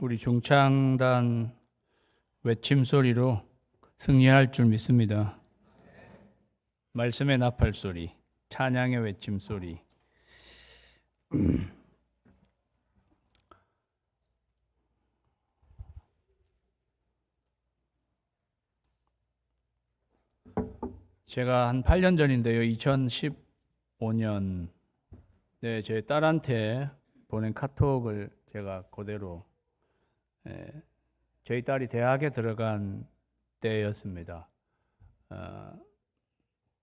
우리 중창단 외침 소리로 승리할 줄 믿습니다. 말씀의 나팔 소리, 찬양의 외침 소리. 제가 한 8년 전인데요. 2015년 제 딸한테 보낸 카톡을 제가 그대로 저희 딸이 대학에 들어간 때였습니다.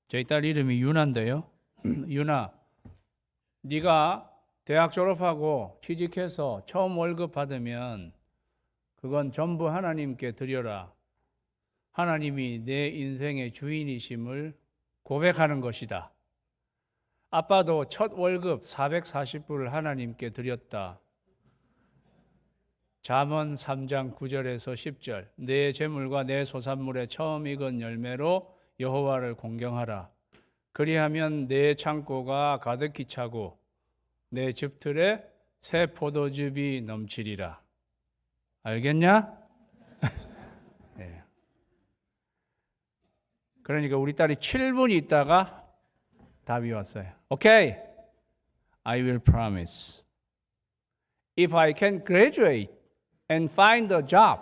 저희 딸 이름이 유나인데요. 유나, 네가 대학 졸업하고 취직해서 처음 월급 받으면 그건 전부 하나님께 드려라. 하나님이 내 인생의 주인이심을 고백하는 것이다. 아빠도 첫 월급 440불을 하나님께 드렸다. 잠언 3장 9절에서 10절. 내 재물과 내 소산물의 처음 익은 열매로 여호와를 공경하라. 그리하면 내 창고가 가득히 차고 내 즙틀에 새 포도즙이 넘치리라. 알겠냐? 네. 그러니까 우리 딸이 7분 있다가 답이 왔어요. Okay, I will promise. If I can graduate and find a job.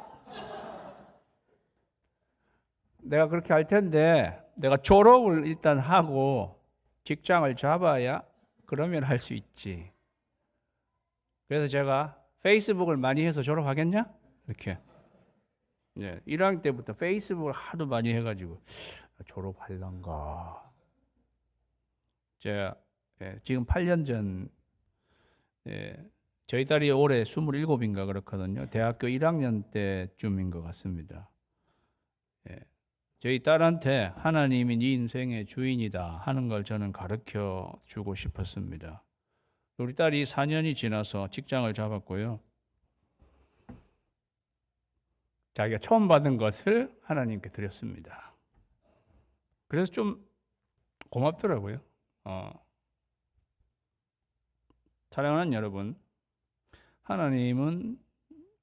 내가 그렇게 할 텐데 내가 졸업을 일단 하고 직장을 잡아야 그러면 할 수 있지. 그래서 제가 페이스북을 많이 해서 졸업하겠냐? 이렇게. 1학년 때부터 페이스북을 하도 많이 해가지고 졸업할란가. 제가 지금 8년 전 저희 딸이 올해 27인가 그렇거든요. 대학교 1학년 때쯤인 것 같습니다. 저희 딸한테 하나님이 네 인생의 주인이다 하는 걸 저는 가르쳐 주고 싶었습니다. 우리 딸이 4년이 지나서 직장을 잡았고요. 자기가 처음 받은 것을 하나님께 드렸습니다. 그래서 좀 고맙더라고요. 사랑하는 여러분, 하나님은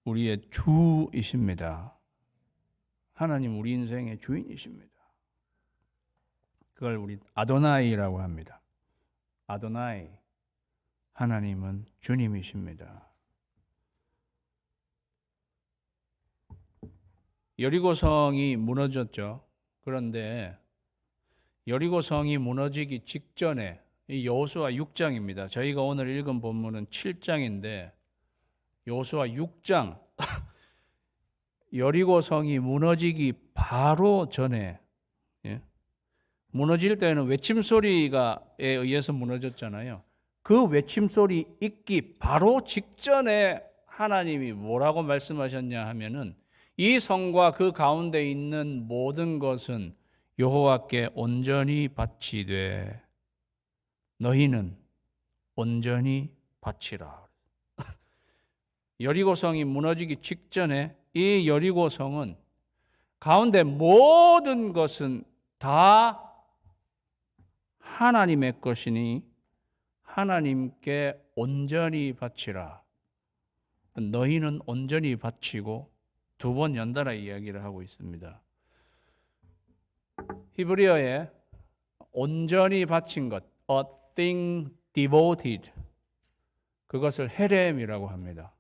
우리의 주이십니다. 하나님 우리 인생의 주인이십니다. 그걸 우리 아도나이라고 합니다. 아도나이, 하나님은 주님이십니다. 여리고성이 무너졌죠. 그런데 여리고성이 무너지기 직전에 이 여호수아 6장입니다. 저희가 오늘 읽은 본문은 7장인데 여호수아 6장 여리고성이 무너지기 바로 전에 무너질 때는 외침소리에 의해서 무너졌잖아요. 그 외침소리 있기 바로 직전에 하나님이 뭐라고 말씀하셨냐 하면은 이 성과 그 가운데 있는 모든 것은 여호와께 온전히 바치되 너희는 온전히 바치라. 여리고성이 무너지기 직전에 이 여리고성은 가운데 모든 것은 다 하나님의 것이니 하나님께 온전히 바치라. 너희는 온전히 바치고 두 번 연달아 이야기를 하고 있습니다. 히브리어에 온전히 바친 것, a thing devoted, 그것을 헤렘이라고 합니다.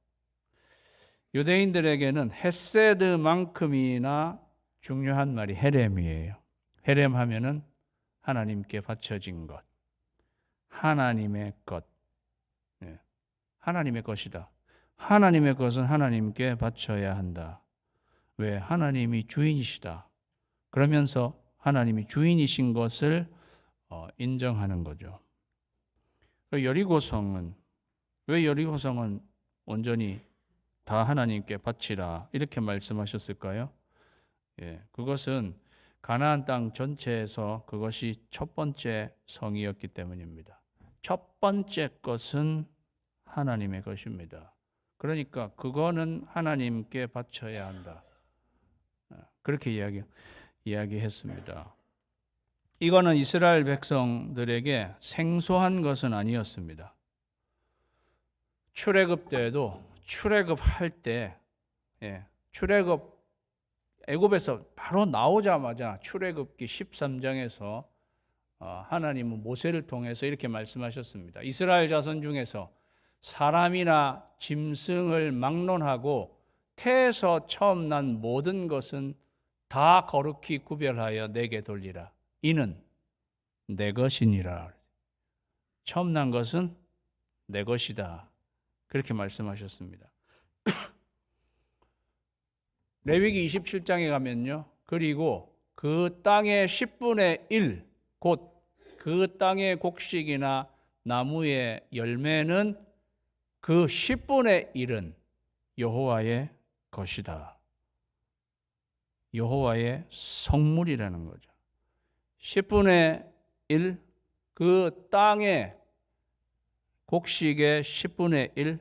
유대인들에게는 헤세드만큼이나 중요한 말이 헤렘이에요. 헤렘 하면은 하나님께 바쳐진 것, 하나님의 것, 하나님의 것이다. 하나님의 것은 하나님께 바쳐야 한다. 왜? 하나님이 주인이시다. 그러면서 하나님이 주인이신 것을 인정하는 거죠. 여리고성은, 왜 여리고성은 온전히 다 하나님께 바치라 이렇게 말씀하셨을까요? 그것은 가나안 땅 전체에서 그것이 첫 번째 성이었기 때문입니다. 첫 번째 것은 하나님의 것입니다. 그러니까 그거는 하나님께 바쳐야 한다. 그렇게 이야기했습니다. 이거는 이스라엘 백성들에게 생소한 것은 아니었습니다. 출애굽 때에도 출애굽할 때 출애굽 애굽에서 바로 나오자마자 출애굽기 13장에서 하나님은 모세를 통해서 이렇게 말씀하셨습니다. 이스라엘 자손 중에서 사람이나 짐승을 막론하고 태에서 처음 난 모든 것은 다 거룩히 구별하여 내게 돌리라. 이는 내 것이니라. 처음 난 것은 내 것이다. 그렇게 말씀하셨습니다. 레위기 27장에 가면요. 그리고 그 땅의 10분의 1, 곧 그 땅의 곡식이나 나무의 열매는 그 10분의 1은 여호와의 것이다. 여호와의 성물이라는 거죠. 10분의 1, 그 땅의 곡식의 10분의 1,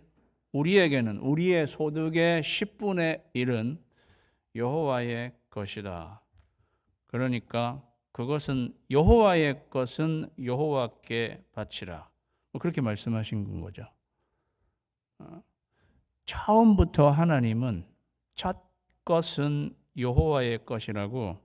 우리에게는 우리의 소득의 10분의 1은 여호와의 것이다. 그러니까 그것은 여호와의 것은 여호와께 바치라. 그렇게 말씀하신 거죠. 처음부터 하나님은 첫 것은 여호와의 것이라고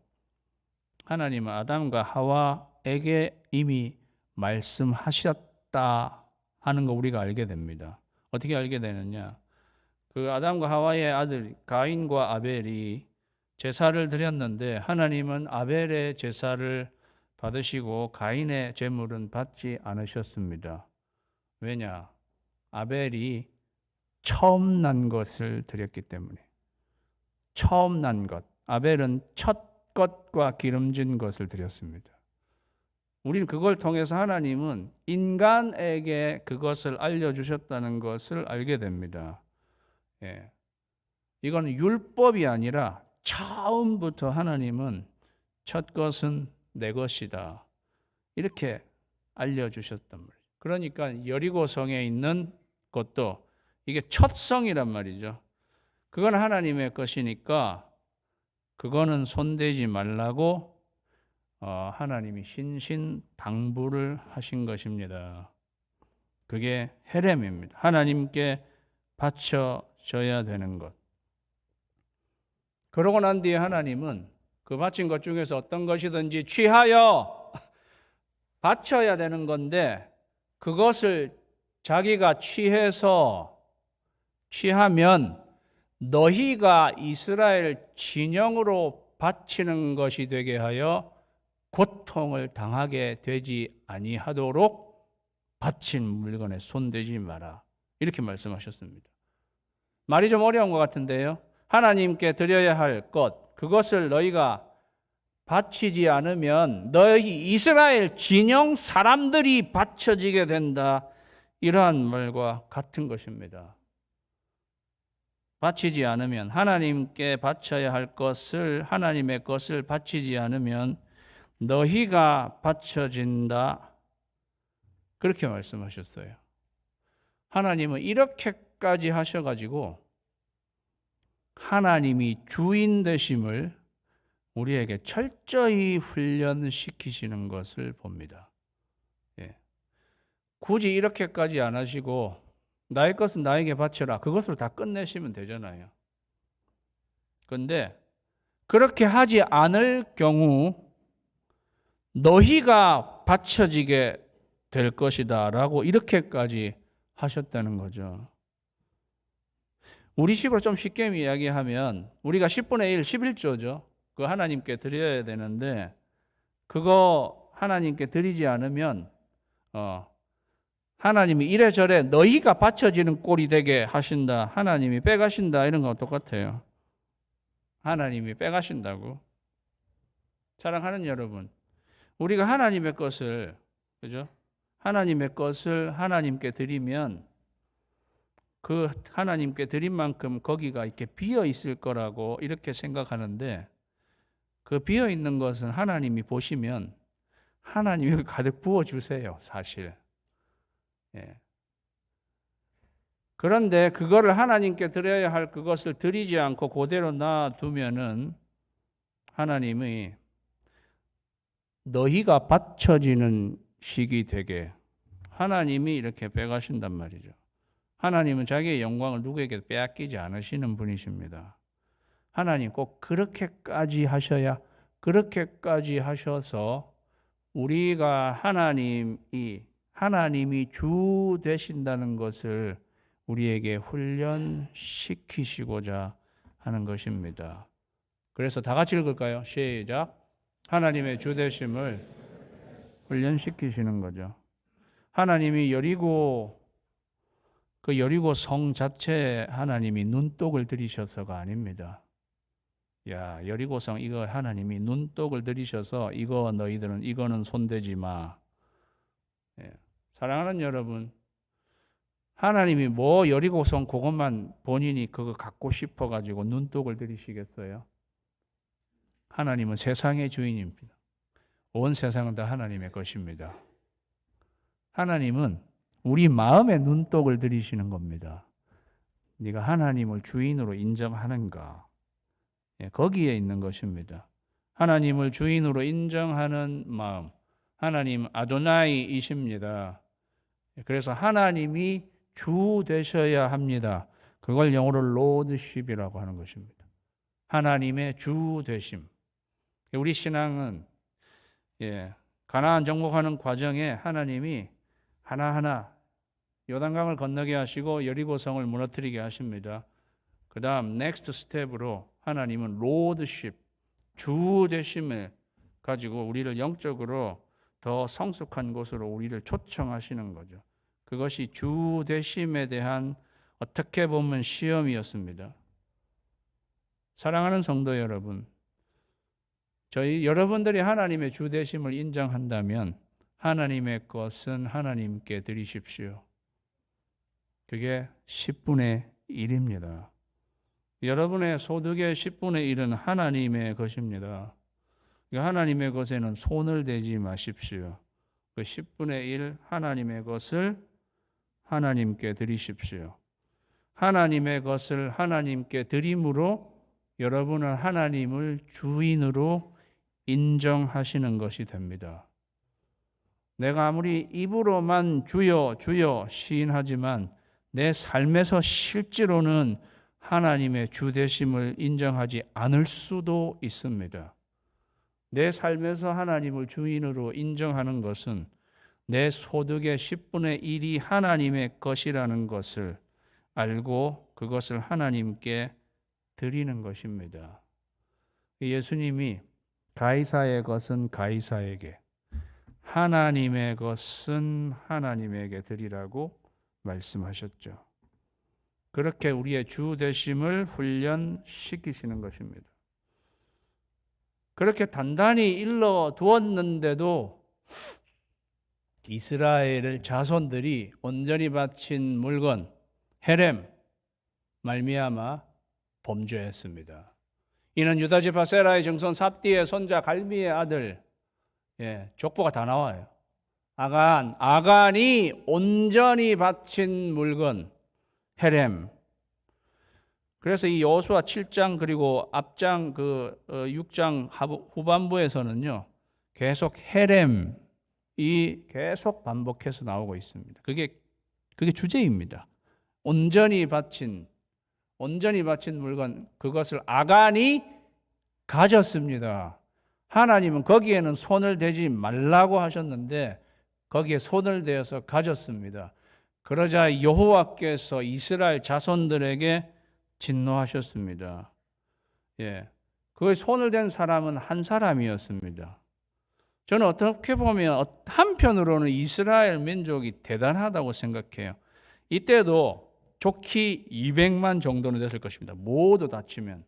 하나님은 아담과 하와에게 이미 말씀하셨다 하는 거 우리가 알게 됩니다. 어떻게 알게 되느냐? 그 아담과 하와의 아들 가인과 아벨이 제사를 드렸는데 하나님은 아벨의 제사를 받으시고 가인의 제물은 받지 않으셨습니다. 왜냐? 아벨이 처음 난 것을 드렸기 때문에. 처음 난 것. 아벨은 첫 것과 기름진 것을 드렸습니다. 우리는 그걸 통해서 하나님은 인간에게 그것을 알려주셨다는 것을 알게 됩니다. 이건 율법이 아니라 처음부터 하나님은 첫 것은 내 것이다. 이렇게 알려주셨단 말이에요. 그러니까 여리고성에 있는 것도 이게 첫 성이란 말이죠. 그건 하나님의 것이니까 그거는 손대지 말라고 하나님이 신신당부를 하신 것입니다. 그게 헤렘입니다. 하나님께 바쳐져야 되는 것. 그러고 난 뒤에 하나님은 그 바친 것 중에서 어떤 것이든지 취하여 바쳐야 되는 건데 그것을 자기가 취하면 너희가 이스라엘 진영으로 바치는 것이 되게 하여 고통을 당하게 되지 아니하도록 바친 물건에 손대지 마라. 이렇게 말씀하셨습니다. 말이 좀 어려운 것 같은데요. 하나님께 드려야 할 것, 그것을 너희가 바치지 않으면 너희 이스라엘 진영 사람들이 바쳐지게 된다. 이러한 말과 같은 것입니다. 바치지 않으면 하나님께 바쳐야 할 것을 하나님의 것을 바치지 않으면 너희가 바쳐진다. 그렇게 말씀하셨어요. 하나님은 이렇게까지 하셔가지고 하나님이 주인 되심을 우리에게 철저히 훈련시키시는 것을 봅니다. 굳이 이렇게까지 안 하시고 나의 것은 나에게 바쳐라. 그것으로 다 끝내시면 되잖아요. 그런데 그렇게 하지 않을 경우 너희가 바쳐지게 될 것이다 라고 이렇게까지 하셨다는 거죠. 우리식으로 좀 쉽게 이야기하면 우리가 10분의 1, 11조죠. 그거 하나님께 드려야 되는데 그거 하나님께 드리지 않으면 하나님이 이래저래 너희가 바쳐지는 꼴이 되게 하신다. 하나님이 빼가신다. 이런 거 똑같아요. 하나님이 빼가신다고. 사랑하는 여러분, 우리가 하나님의 것을, 그죠? 하나님의 것을 하나님께 드리면 그 하나님께 드린 만큼 거기가 이렇게 비어 있을 거라고 이렇게 생각하는데 그 비어 있는 것은 하나님이 보시면 하나님이 가득 부어 주세요, 사실. 그런데 그거를 하나님께 드려야 할 그것을 드리지 않고 그대로 놔두면은 하나님이 너희가 바쳐지는 식이 되게 하나님이 이렇게 빼가신단 말이죠. 하나님은 자기의 영광을 누구에게 빼앗기지 않으시는 분이십니다. 하나님 꼭 그렇게까지 하셔야, 그렇게까지 하셔서 우리가 하나님이 주 되신다는 것을 우리에게 훈련시키시고자 하는 것입니다. 그래서 다 같이 읽을까요? 시작. 하나님의 주 되심을 훈련시키시는 거죠. 하나님이 여리고 성 자체에 하나님이 눈독을 들이셔서가 아닙니다. 야, 여리고성 이거 하나님이 눈독을 들이셔서 이거 너희들은 이거는 손대지 마. 예. 사랑하는 여러분, 하나님이 뭐 여리고성 그것만 본인이 그거 갖고 싶어 가지고 눈독을 들이시겠어요? 하나님은 세상의 주인입니다. 온 세상은 다 하나님의 것입니다. 하나님은 우리 마음에 눈독을 들이시는 겁니다. 네가 하나님을 주인으로 인정하는가? 예, 거기에 있는 것입니다. 하나님을 주인으로 인정하는 마음, 하나님 아도나이이십니다. 그래서 하나님이 주 되셔야 합니다. 그걸 영어로 로드십이라고 하는 것입니다. 하나님의 주 되심. 우리 신앙은 가나안 정복하는 과정에 하나님이 하나하나 요단강을 건너게 하시고 여리고성을 무너뜨리게 하십니다. 그 다음 넥스트 스텝으로 하나님은 로드십, 주 되심을 가지고 우리를 영적으로 더 성숙한 곳으로 우리를 초청하시는 거죠. 그것이 주 되심에 대한 어떻게 보면 시험이었습니다. 사랑하는 성도 여러분, 여러분들이 하나님의 주 되심을 인정한다면 하나님의 것은 하나님께 드리십시오. 그게 10분의 1입니다. 여러분의 소득의 10분의 1은 하나님의 것입니다. 하나님의 것에는 손을 대지 마십시오. 그 10분의 1 하나님의 것을 하나님께 드리십시오. 하나님의 것을 하나님께 드림으로 여러분은 하나님을 주인으로 인정하시는 것이 됩니다. 내가 아무리 입으로만 주여 주여 시인하지만 내 삶에서 실제로는 하나님의 주 되심을 인정하지 않을 수도 있습니다. 내 삶에서 하나님을 주인으로 인정하는 것은 내 소득의 10분의 1이 하나님의 것이라는 것을 알고 그것을 하나님께 드리는 것입니다. 예수님이 가이사의 것은 가이사에게, 하나님의 것은 하나님에게 드리라고 말씀하셨죠. 그렇게 우리의 주 되심을 훈련시키시는 것입니다. 그렇게 단단히 일러 두었는데도 이스라엘 자손들이 온전히 바친 물건 헤렘 말미암아 범죄했습니다. 이는 유다 지파 세라의 증손 삽디의 손자 갈미의 아들, 족보가 다 나와요. 아간이 온전히 바친 물건 헤렘. 그래서 이 여호수아 7장 그리고 앞장 6장 후반부에서는요 계속 헤렘이 계속 반복해서 나오고 있습니다. 그게 주제입니다. 온전히 바친 물건, 그것을 아간이 가졌습니다. 하나님은 거기에는 손을 대지 말라고 하셨는데 거기에 손을 대어서 가졌습니다. 그러자 여호와께서 이스라엘 자손들에게 진노하셨습니다. 그 손을 댄 사람은 한 사람이었습니다. 저는 어떻게 보면 한편으로는 이스라엘 민족이 대단하다고 생각해요. 이때도 좋기 200만 정도는 됐을 것입니다. 모두 다치면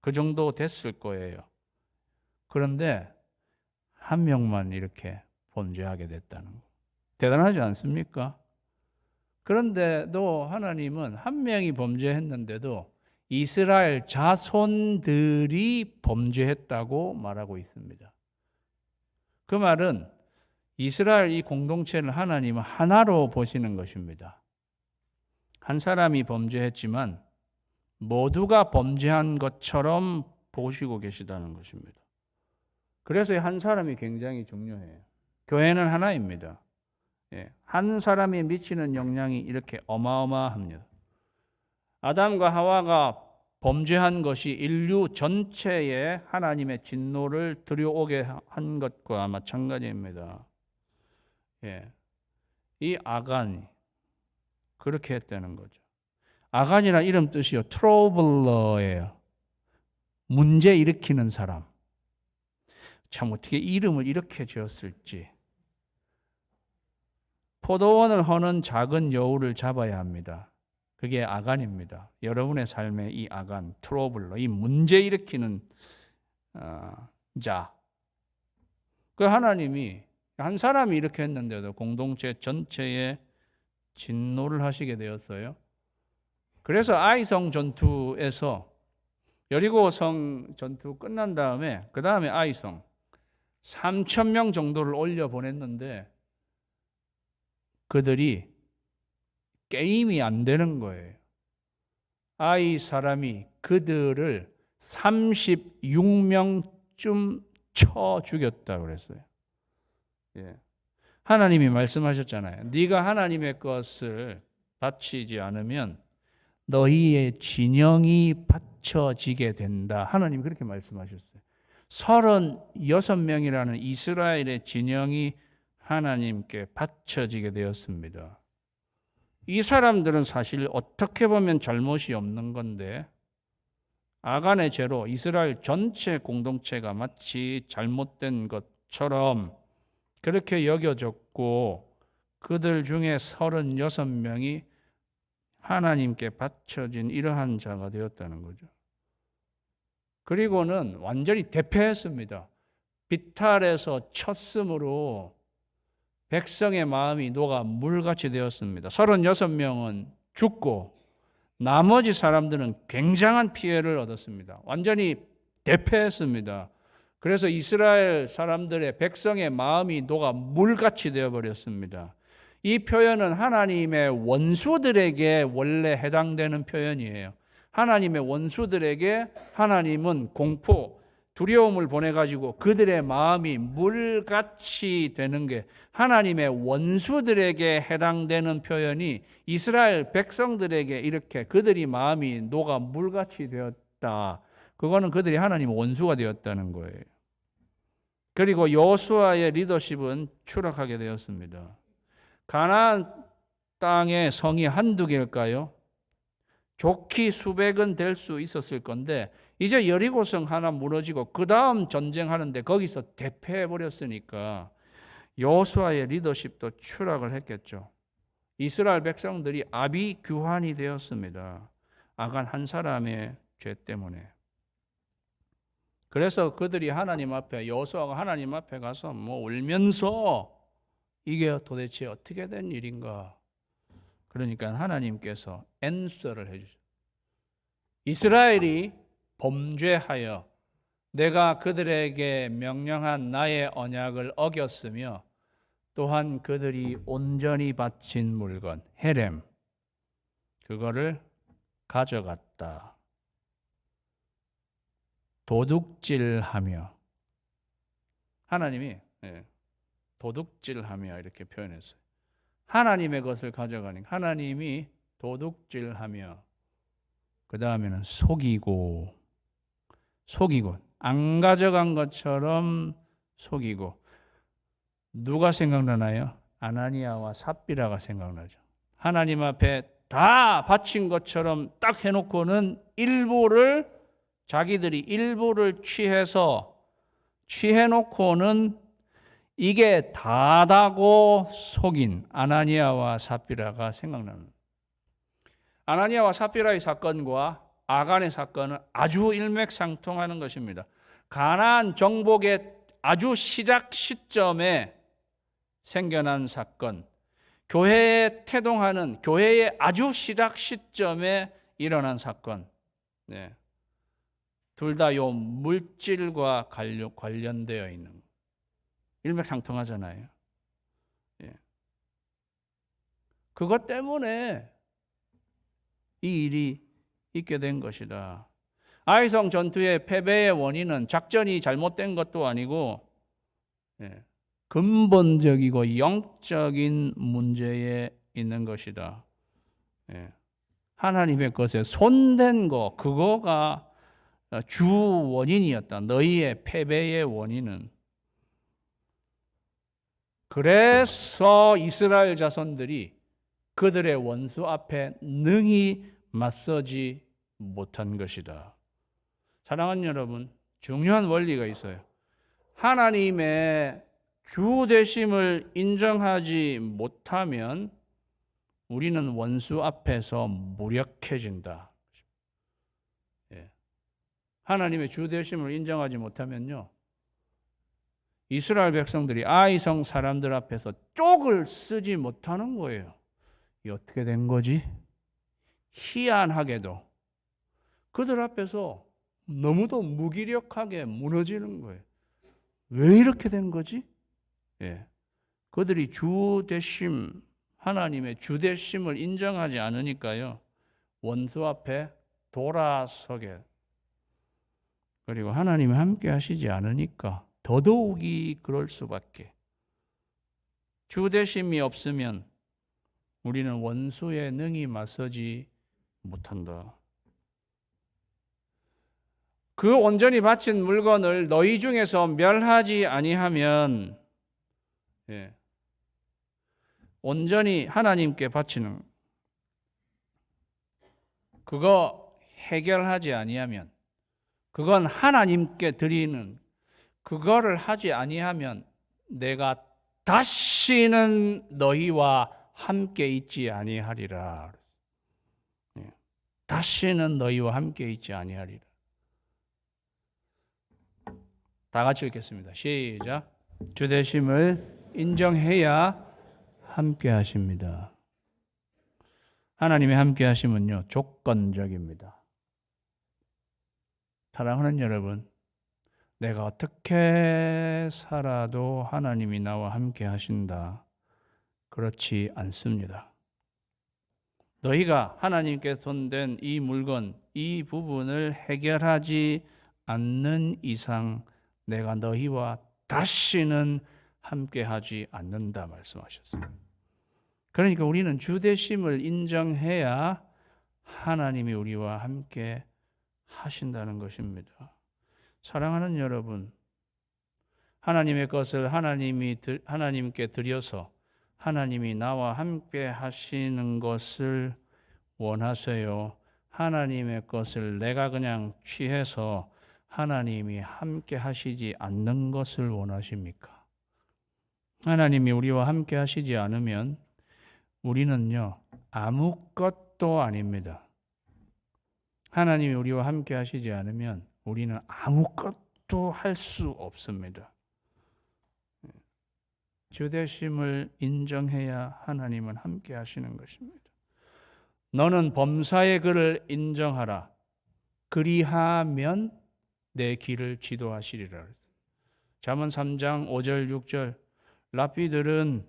그 정도 됐을 거예요. 그런데 한 명만 이렇게 범죄하게 됐다는 거. 대단하지 않습니까? 그런데도 하나님은 한 명이 범죄했는데도 이스라엘 자손들이 범죄했다고 말하고 있습니다. 그 말은 이스라엘 이 공동체를 하나님은 하나로 보시는 것입니다. 한 사람이 범죄했지만 모두가 범죄한 것처럼 보시고 계시다는 것입니다. 그래서 한 사람이 굉장히 중요해요. 교회는 하나입니다. 한 사람이 미치는 영향이 이렇게 어마어마합니다. 아담과 하와가 범죄한 것이 인류 전체에 하나님의 진노를 들여오게 한 것과 마찬가지입니다. 예. 이 아간이 그렇게 했다는 거죠. 아간이란 이름 뜻이요, 트러블러예요. 문제 일으키는 사람. 참 어떻게 이름을 이렇게 지었을지. 포도원을 허는 작은 여우를 잡아야 합니다. 그게 아간입니다. 여러분의 삶의 이 아간, 트러블러, 이 문제 일으키는 자. 그 하나님이 한 사람이 이렇게 했는데도 공동체 전체에 진노를 하시게 되었어요. 그래서 아이성 전투에서 여리고성 전투 끝난 다음에 그 다음에 아이성 3,000명 정도를 올려 보냈는데 그들이 게임이 안 되는 거예요. 아이 사람이 그들을 36명쯤 쳐 죽였다 그랬어요. 예. 하나님이 말씀하셨잖아요. 네가 하나님의 것을 바치지 않으면 너희의 진영이 바쳐지게 된다. 하나님이 그렇게 말씀하셨어요. 36명이라는 이스라엘의 진영이 하나님께 바쳐지게 되었습니다. 이 사람들은 사실 어떻게 보면 잘못이 없는 건데 아간의 죄로 이스라엘 전체 공동체가 마치 잘못된 것처럼 그렇게 여겨졌고 그들 중에 36명이 하나님께 바쳐진 이러한 자가 되었다는 거죠. 그리고는 완전히 대패했습니다. 비탈에서 쳤으므로 백성의 마음이 녹아 물같이 되었습니다. 36명은 죽고 나머지 사람들은 굉장한 피해를 얻었습니다. 완전히 대패했습니다. 그래서 이스라엘 사람들의 백성의 마음이 녹아 물같이 되어버렸습니다. 이 표현은 하나님의 원수들에게 원래 해당되는 표현이에요. 하나님의 원수들에게 하나님은 공포, 두려움을 보내가지고 그들의 마음이 물같이 되는 게 하나님의 원수들에게 해당되는 표현이 이스라엘 백성들에게 이렇게 그들이 마음이 녹아 물같이 되었다. 그거는 그들이 하나님의 원수가 되었다는 거예요. 그리고 여호수아의 리더십은 추락하게 되었습니다. 가나안 땅의 성이 한두 개일까요? 좋기 수백은 될 수 있었을 건데 이제 여리고성 하나 무너지고 그 다음 전쟁하는데 거기서 대패해버렸으니까 여호수아의 리더십도 추락을 했겠죠. 이스라엘 백성들이 아비규환이 되었습니다. 아간 한 사람의 죄 때문에. 그래서 그들이 하나님 앞에 여호수아가 하나님 앞에 가서 울면서 이게 도대체 어떻게 된 일인가? 그러니까 하나님께서 앤서를 해주죠. 이스라엘이 범죄하여 내가 그들에게 명령한 나의 언약을 어겼으며 또한 그들이 온전히 바친 물건 헤렘 그거를 가져갔다. 도둑질하며 하나님이 도둑질하며 이렇게 표현했어요. 하나님의 것을 가져가니까 하나님이 도둑질하며 그 다음에는 속이고 안 가져간 것처럼 속이고 누가 생각나나요? 아나니아와 삽비라가 생각나죠. 하나님 앞에 다 바친 것처럼 딱 해놓고는 자기들이 일부를 취해놓고는 이게 다다고 속인 아나니아와 삽비라가 생각납니다. 아나니아와 삽비라의 사건과 아간의 사건은 아주 일맥상통하는 것입니다. 가나안 정복의 아주 시작 시점에 생겨난 사건, 교회에 태동하는 교회의 아주 시작 시점에 일어난 사건. 네. 둘 다 요 물질과 관련되어 있는 일맥상통하잖아요. 예. 그것 때문에 이 일이 있게 된 것이다. 아이성 전투의 패배의 원인은 작전이 잘못된 것도 아니고 근본적이고 영적인 문제에 있는 것이다. 하나님의 것에 손댄 거, 그거가 주 원인이었다. 너희의 패배의 원인은. 그래서 이스라엘 자손들이 그들의 원수 앞에 능히 맞서지 못한 것이다. 사랑하는 여러분, 중요한 원리가 있어요. 하나님의 주 되심을 인정하지 못하면 우리는 원수 앞에서 무력해진다. 하나님의 주 되심을 인정하지 못하면요, 이스라엘 백성들이 아이성 사람들 앞에서 쪽을 쓰지 못하는 거예요. 이게 어떻게 된 거지? 희한하게도 그들 앞에서 너무도 무기력하게 무너지는 거예요. 왜 이렇게 된 거지? 그들이 주 되심, 하나님의 주 되심을 인정하지 않으니까요, 원수 앞에 돌아서게, 그리고 하나님이 함께 하시지 않으니까 더더욱이 그럴 수밖에. 주 되심이 없으면 우리는 원수에 능히 맞서지 못한다. 그 온전히 바친 물건을 너희 중에서 멸하지 아니하면, 온전히 하나님께 바치는, 그거 해결하지 아니하면, 그건 하나님께 드리는, 그거를 하지 아니하면 내가 다시는 너희와 함께 있지 아니하리라. 다시는 너희와 함께 있지 아니하리라. 다 같이 읽겠습니다. 시작. 주 되심을 인정해야 함께 하십니다. 하나님의 함께 하심은요, 조건적입니다. 사랑하는 여러분, 내가 어떻게 살아도 하나님이 나와 함께 하신다, 그렇지 않습니다. 너희가 하나님께 손댄 이 물건, 이 부분을 해결하지 않는 이상 내가 너희와 다시는 함께하지 않는다 말씀하셨어요. 그러니까 우리는 주 되심을 인정해야 하나님이 우리와 함께 하신다는 것입니다. 사랑하는 여러분, 하나님의 것을 하나님께 드려서 하나님이 나와 함께 하시는 것을 원하세요? 하나님의 것을 내가 그냥 취해서 하나님이 함께 하시지 않는 것을 원하십니까? 하나님이 우리와 함께 하시지 않으면 우리는요, 아무것도 아닙니다. 하나님이 우리와 함께 하시지 않으면 우리는 아무것도 할 수 없습니다. 주 되심을 인정해야 하나님은 함께 하시는 것입니다. 너는 범사의 그를 인정하라. 그리하면 내 길을 지도하시리라. 잠언 3장 5절 6절. 랍비들은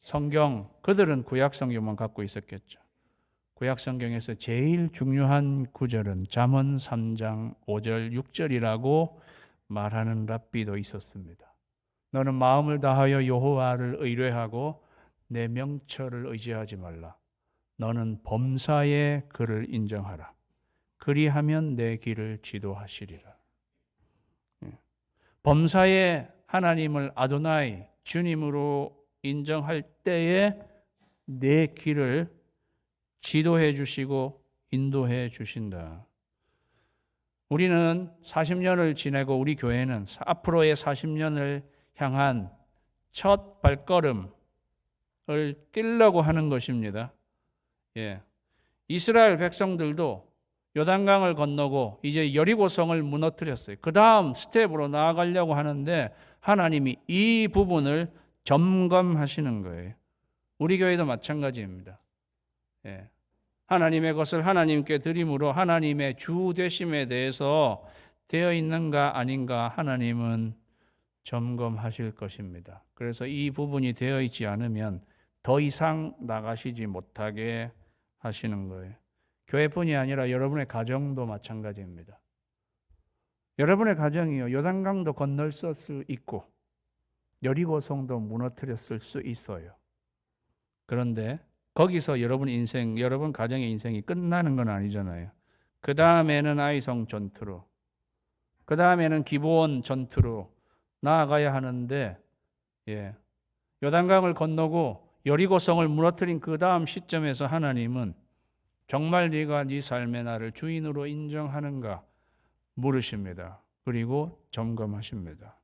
성경, 그들은 구약 성경만 갖고 있었겠죠. 구약 성경에서 제일 중요한 구절은 잠언 3장 5절 6절이라고 말하는 랍비도 있었습니다. 너는 마음을 다하여 여호와를 의뢰하고 내 명철을 의지하지 말라. 너는 범사의 그를 인정하라. 그리하면 내 길을 지도하시리라. 범사의 하나님을 아도나이, 주님으로 인정할 때에 내 길을 지도해 주시고 인도해 주신다. 우리는 40년을 지내고 우리 교회는 앞으로의 40년을 향한 첫 발걸음을 뛸려고 하는 것입니다. 이스라엘 백성들도 요단강을 건너고 이제 여리고성을 무너뜨렸어요. 그 다음 스텝으로 나아가려고 하는데 하나님이 이 부분을 점검하시는 거예요. 우리 교회도 마찬가지입니다. 하나님의 것을 하나님께 드림으로 하나님의 주 되심에 대해서 되어 있는가 아닌가 하나님은 점검하실 것입니다. 그래서 이 부분이 되어 있지 않으면 더 이상 나가시지 못하게 하시는 거예요. 교회뿐이 아니라 여러분의 가정도 마찬가지입니다. 여러분의 가정이요, 요단강도 건널 수 있고 여리고성도 무너뜨렸을 수 있어요. 그런데 거기서 여러분 가정의 인생이 끝나는 건 아니잖아요. 그 다음에는 아이성 전투로, 그 다음에는 기브온 전투로 나아가야 하는데, 예, 요단강을 건너고 여리고성을 무너뜨린 그 다음 시점에서 하나님은 정말 네가 네 삶의 나를 주인으로 인정하는가 물으십니다. 그리고 점검하십니다.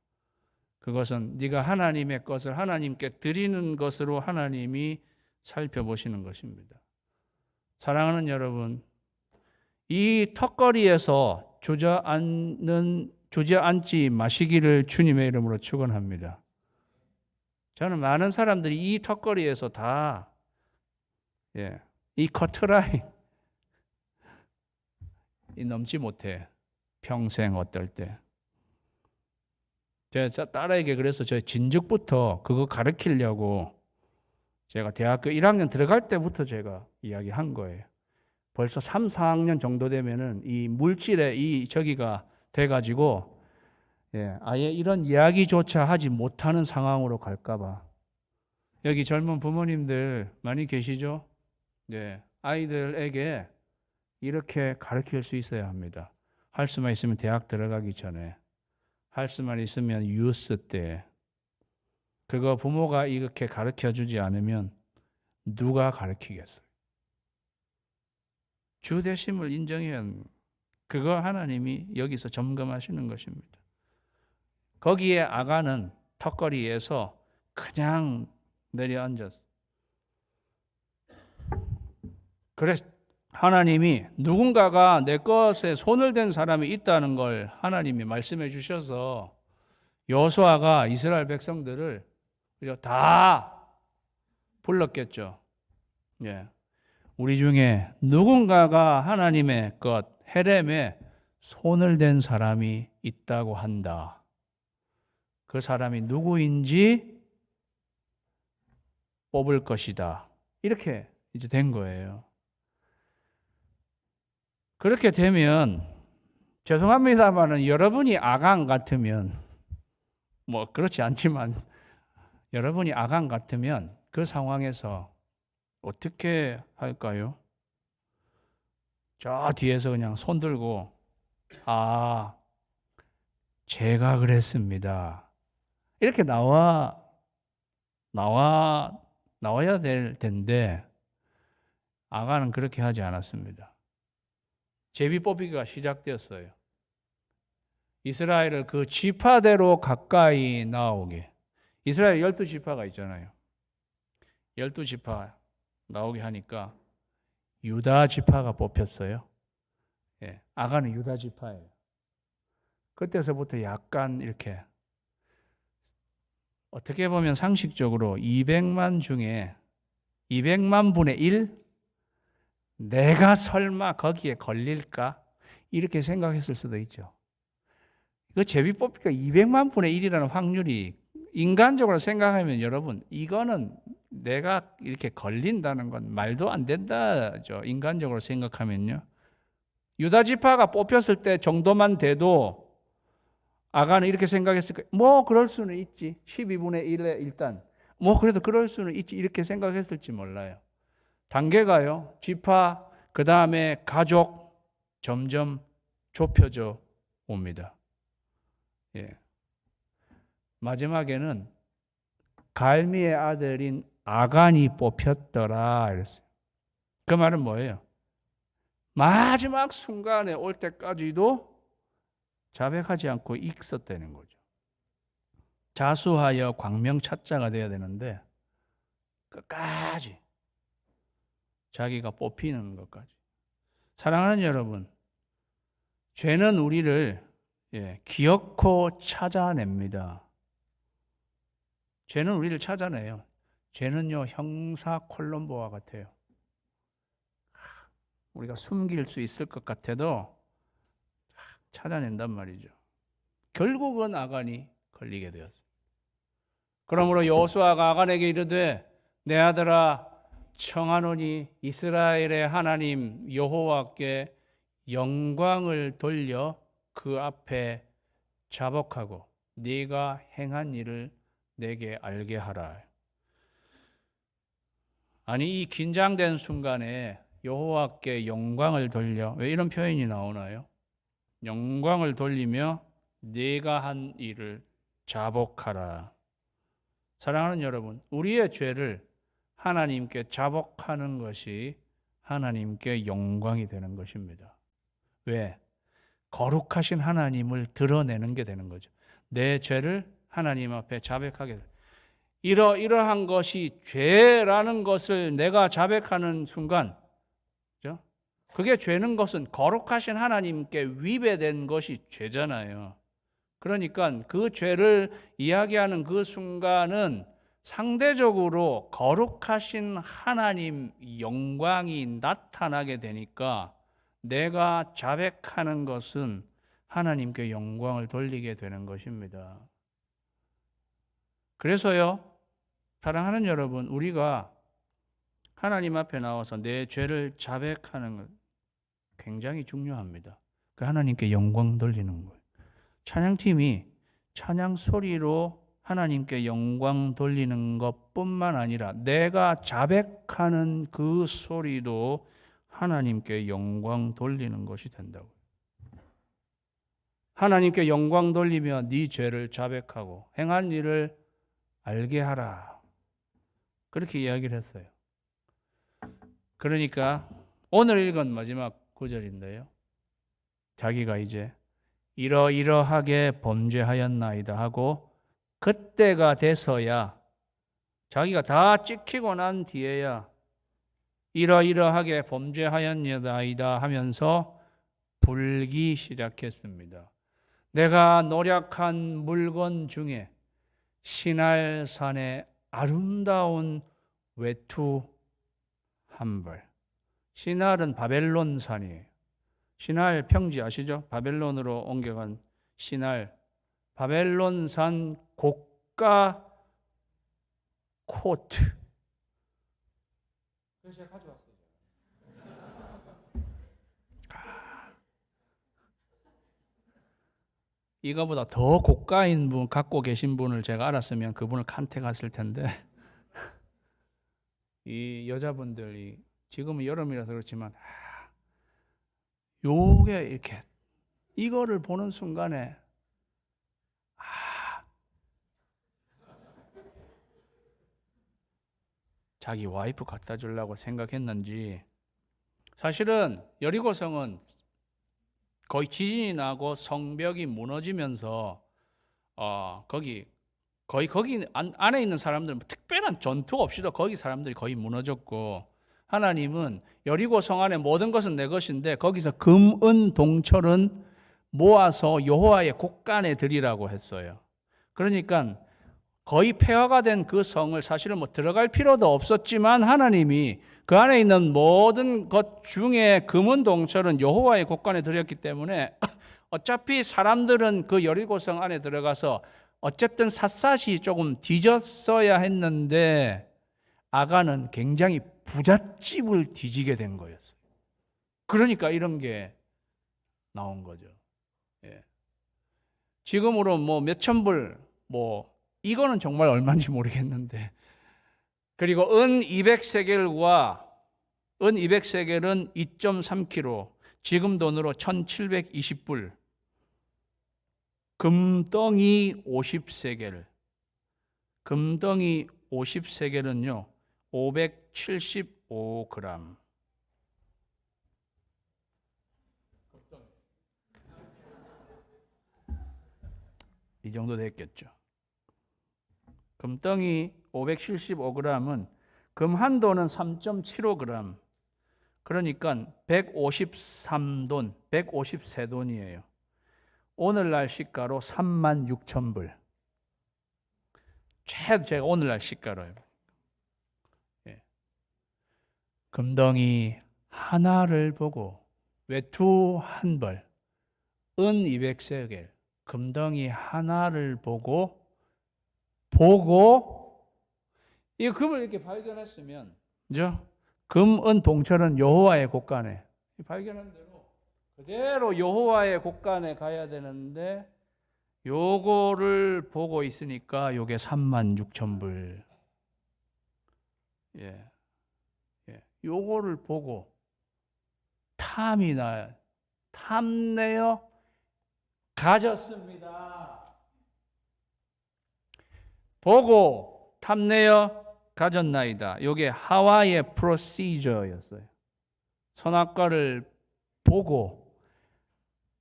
그것은 네가 하나님의 것을 하나님께 드리는 것으로 하나님이 살펴보시는 것입니다. 사랑하는 여러분, 이 턱걸이에서 주저앉지 마시기를 주님의 이름으로 축원합니다. 저는 많은 사람들이 이 턱걸이에서 다 이 커트라인 넘지 못해. 평생 어떨 때. 제가 딸에게 그래서 저 진즉부터 그거 가르치려고 제가 대학교 1학년 들어갈 때부터 제가 이야기한 거예요. 벌써 3, 4학년 정도 되면은 이 물질에 이 저기가 돼가지고 아예 이런 이야기조차 하지 못하는 상황으로 갈까봐. 여기 젊은 부모님들 많이 계시죠? 네, 아이들에게 이렇게 가르칠 수 있어야 합니다. 할 수만 있으면 대학 들어가기 전에, 할 수만 있으면 유스 때. 그거 부모가 이렇게 가르쳐주지 않으면 누가 가르치겠어요? 주 되심을 인정해야 합니다. 그거 하나님이 여기서 점검하시는 것입니다. 거기에 아가는 턱걸이에서 그냥 내려앉았어. 그래서 하나님이 누군가가 내 것에 손을 댄 사람이 있다는 걸 하나님이 말씀해 주셔서 여호수아가 이스라엘 백성들을 다 불렀겠죠. 예. 우리 중에 누군가가 하나님의 것, 헤렘에 손을 댄 사람이 있다고 한다. 그 사람이 누구인지 뽑을 것이다. 이렇게 이제 된 거예요. 그렇게 되면 죄송합니다만은 여러분이 아간 같으면 뭐 그렇지 않지만 여러분이 아간 같으면 그 상황에서 어떻게 할까요? 저 뒤에서 그냥 손 들고 제가 그랬습니다. 이렇게 나와야 될 텐데 아가는 그렇게 하지 않았습니다. 제비 뽑기가 시작되었어요. 이스라엘을 그 지파대로 가까이 나오게. 이스라엘 12지파가 있잖아요. 12지파 나오게 하니까 유다 지파가 뽑혔어요. 아가는 유다 지파예요. 그때서부터 약간 이렇게 어떻게 보면 상식적으로 200만 중에 200만 분의 1? 내가 설마 거기에 걸릴까? 이렇게 생각했을 수도 있죠. 그 제비 뽑기가 200만 분의 1이라는 확률이 인간적으로 생각하면 여러분 이거는 내가 이렇게 걸린다는 건 말도 안 된다죠. 인간적으로 생각하면요. 유다 지파가 뽑혔을 때 정도만 돼도 아가는 이렇게 생각했을 거예요. 뭐 그럴 수는 있지. 12분의 1에 일단 뭐 그래도 그럴 수는 있지. 이렇게 생각했을지 몰라요. 단계가요. 지파 그 다음에 가족 점점 좁혀져 옵니다. 마지막에는 갈미의 아들인 아간이 뽑혔더라 이랬어요. 그 말은 뭐예요? 마지막 순간에 올 때까지도 자백하지 않고 있었다는 거죠. 자수하여 광명찾자가 돼야 되는데 끝까지 자기가 뽑히는 것까지. 사랑하는 여러분, 죄는 우리를 기어코 찾아냅니다. 죄는 우리를 찾아내요. 죄는요 형사 콜럼보와 같아요. 우리가 숨길 수 있을 것 같아도 찾아낸단 말이죠. 결국은 아간이 걸리게 되었어요. 그러므로 여호수아가 아간에게 이르되 내 아들아 청하노니 이스라엘의 하나님 여호와께 영광을 돌려 그 앞에 자복하고 네가 행한 일을 내게 알게 하라. 아니 이 긴장된 순간에 여호와께 영광을 돌려, 왜 이런 표현이 나오나요? 영광을 돌리며 네가 한 일을 자복하라. 사랑하는 여러분, 우리의 죄를 하나님께 자복하는 것이 하나님께 영광이 되는 것입니다. 왜? 거룩하신 하나님을 드러내는 게 되는 거죠. 내 죄를 하나님 앞에 자백하게 돼요. 이러한 것이 죄라는 것을 내가 자백하는 순간, 그죠? 그게 죄는 것은 거룩하신 하나님께 위배된 것이 죄잖아요. 그러니까 그 죄를 이야기하는 그 순간은 상대적으로 거룩하신 하나님 영광이 나타나게 되니까 내가 자백하는 것은 하나님께 영광을 돌리게 되는 것입니다. 그래서요, 사랑하는 여러분, 우리가 하나님 앞에 나와서 내 죄를 자백하는 것 굉장히 중요합니다. 그 하나님께 영광 돌리는 거예요. 찬양팀이 찬양 소리로 하나님께 영광 돌리는 것뿐만 아니라 내가 자백하는 그 소리도 하나님께 영광 돌리는 것이 된다고. 하나님께 영광 돌리며 네 죄를 자백하고 행한 일을 알게 하라. 그렇게 이야기를 했어요. 그러니까 오늘 읽은 마지막 구절인데요. 자기가 이제 이러이러하게 범죄하였나이다 하고 그때가 돼서야, 자기가 다 찍히고 난 뒤에야 이러이러하게 범죄하였나이다 하면서 불기 시작했습니다. 내가 노력한 물건 중에 시날산의 아름다운 외투 한 벌. 시날은 바벨론 산이에요. 시날 평지 아시죠? 바벨론으로 옮겨간 시날, 바벨론산 고가 코트. 그래서 제가 가져왔어요. 이거보다 더 고가인 분 갖고 계신 분을 제가 알았으면 그분을 컨택했을 텐데 이 여자분들이 지금은 여름이라서 그렇지만 요게 이렇게 이거를 보는 순간에 자기 와이프 갖다 주려고 생각했는지, 사실은 여리고성은 거의 지진이 나고 성벽이 무너지면서 거기 안에 있는 사람들은 특별한 전투 없이도 거기 사람들이 거의 무너졌고, 하나님은 여리고 성 안에 모든 것은 내 것인데 거기서 금, 은, 동철은 모아서 여호와의 곳간에 드리라고 했어요. 그러니까 거의 폐허가 된 그 성을 사실은 뭐 들어갈 필요도 없었지만 하나님이 그 안에 있는 모든 것 중에 금은 동철은 여호와의 곳간에 드렸기 때문에 어차피 사람들은 그 여리고성 안에 들어가서 어쨌든 샅샅이 조금 뒤졌어야 했는데 아간은 굉장히 부잣집을 뒤지게 된 거였어요. 그러니까 이런 게 나온 거죠. 예. 지금으로 뭐 몇천 불, 뭐 이거는 정말 얼마인지 모르겠는데, 그리고 은 200세겔과 은 200세겔은 2.3kg, 지금 돈으로 1720불, 금덩이 50세겔, 금덩이 50세겔은요 575g. 이 정도 됐겠죠. 금덩이 575g은 금 한도는 3.75g. 그러니까 153돈, 153돈이에요. 오늘날 시가로 36,000불. 제가 오늘날 시가로요. 예. 금덩이 하나를 보고 외투 한 벌, 은 200세겔, 금덩이 하나를 보고 이 금을 이렇게 발견했으면, 그죠? 금, 은, 동철은 여호와의 곳간에 발견한 대로 그대로 여호와의 곳간에 가야 되는데 요거를 보고 있으니까 요게 36,000불. 예. 요거를 보고 탐이 나요. 탐내어 가졌습니다. 보고 탐내어 가졌나이다. 요게 하와이의 프로시저였어요. 선악과를 보고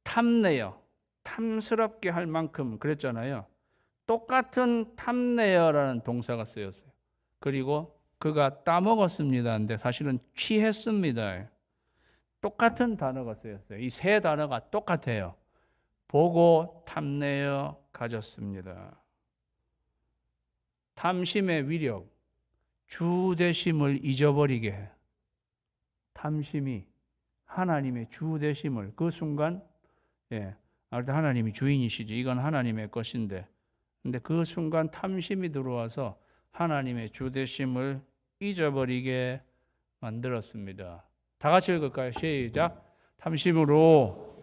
탐내어, 탐스럽게 할 만큼 그랬잖아요. 똑같은 탐내어라는 동사가 쓰였어요. 그리고 그가 따먹었습니다. 근데 사실은 취했습니다. 똑같은 단어가 쓰였어요. 이 세 단어가 똑같아요. 보고 탐내어 가졌습니다. 탐심의 위력, 주되심을 잊어버리게 해. 탐심이 하나님의 주되심을 그 순간, 하나님이 주인이시지. 이건 하나님의 것인데, 근데 그 순간 탐심이 들어와서 하나님의 주되심을 잊어버리게 만들었습니다. 다 같이 읽을까요? 시작. 탐심으로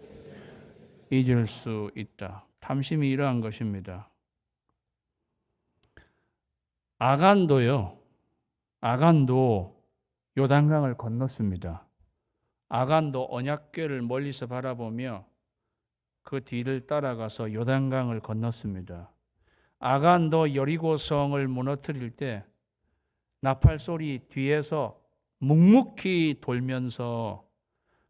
잊을 수 있다. 탐심이 이러한 것입니다. 아간도 요단강을 건넜습니다. 아간도 언약궤를 멀리서 바라보며 그 뒤를 따라가서 요단강을 건넜습니다. 아간도 여리고성을 무너뜨릴 때 나팔 소리 뒤에서 묵묵히 돌면서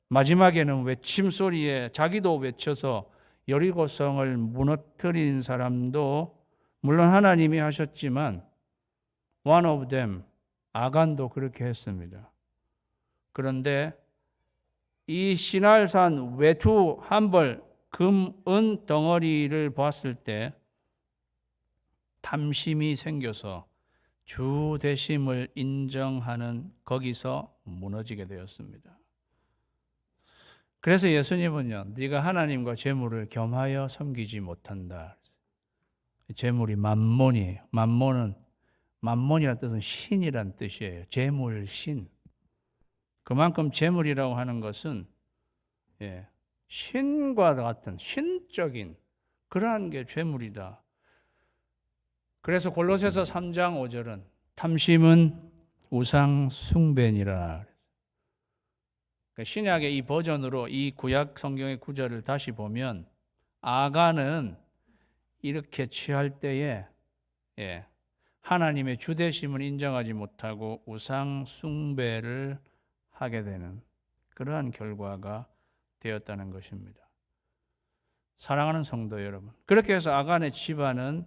마지막에는 외침 소리에 자기도 외쳐서 여리고성을 무너뜨린 사람도 물론 하나님이 하셨지만 one of them, 아간도 그렇게 했습니다. 그런데 이 시날산 외투 한 벌 금, 은 덩어리를 봤을 때 탐심이 생겨서 주 되심을 인정하는 거기서 무너지게 되었습니다. 그래서 예수님은요, 네가 하나님과 재물을 겸하여 섬기지 못한다. 재물이 만몬이에요. 만몬이라는 뜻은 신이란 뜻이에요. 재물, 신. 그만큼 재물이라고 하는 것은 신과 같은 신적인 그러한 게 재물이다. 그래서 골로새서 3장 5절은 탐심은 우상 숭배니라. 신약의 이 버전으로 이 구약 성경의 구절을 다시 보면 아간은 이렇게 취할 때에 하나님의 주되심을 인정하지 못하고 우상 숭배를 하게 되는 그러한 결과가 되었다는 것입니다. 사랑하는 성도 여러분, 그렇게 해서 아간의 집안은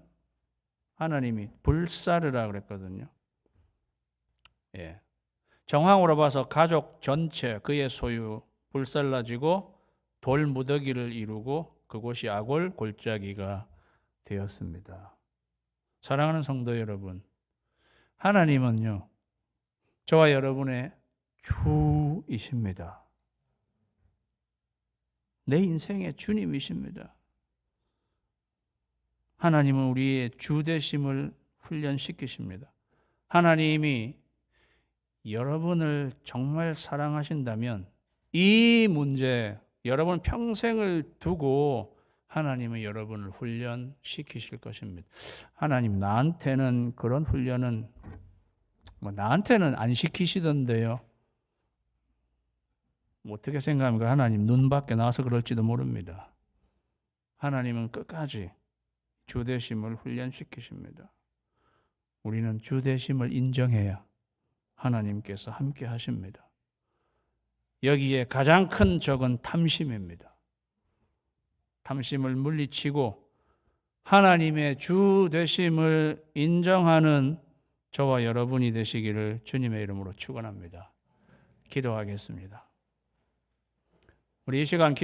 하나님이 불사르라 그랬거든요. 정황으로 봐서 가족 전체 그의 소유 불살라지고 돌 무더기를 이루고 그곳이 아골 골짜기가 되었습니다. 사랑하는 성도 여러분, 하나님은요, 저와 여러분의 주이십니다. 내 인생의 주님이십니다. 하나님은 우리의 주되심을 훈련시키십니다. 하나님이 여러분을 정말 사랑하신다면 이 문제, 여러분 평생을 두고 하나님은 여러분을 훈련시키실 것입니다. 하나님, 나한테는 그런 훈련은 나한테는 안 시키시던데요. 어떻게 생각합니까? 하나님 눈 밖에 나와서 그럴지도 모릅니다. 하나님은 끝까지 주되심을 훈련시키십니다. 우리는 주되심을 인정해야 하나님께서 함께 하십니다. 여기에 가장 큰 적은 탐심입니다. 탐심을 물리치고 하나님의 주되심을 인정하는 저와 여러분이 되시기를 주님의 이름으로 축원합니다. 기도하겠습니다. 우리 이 시간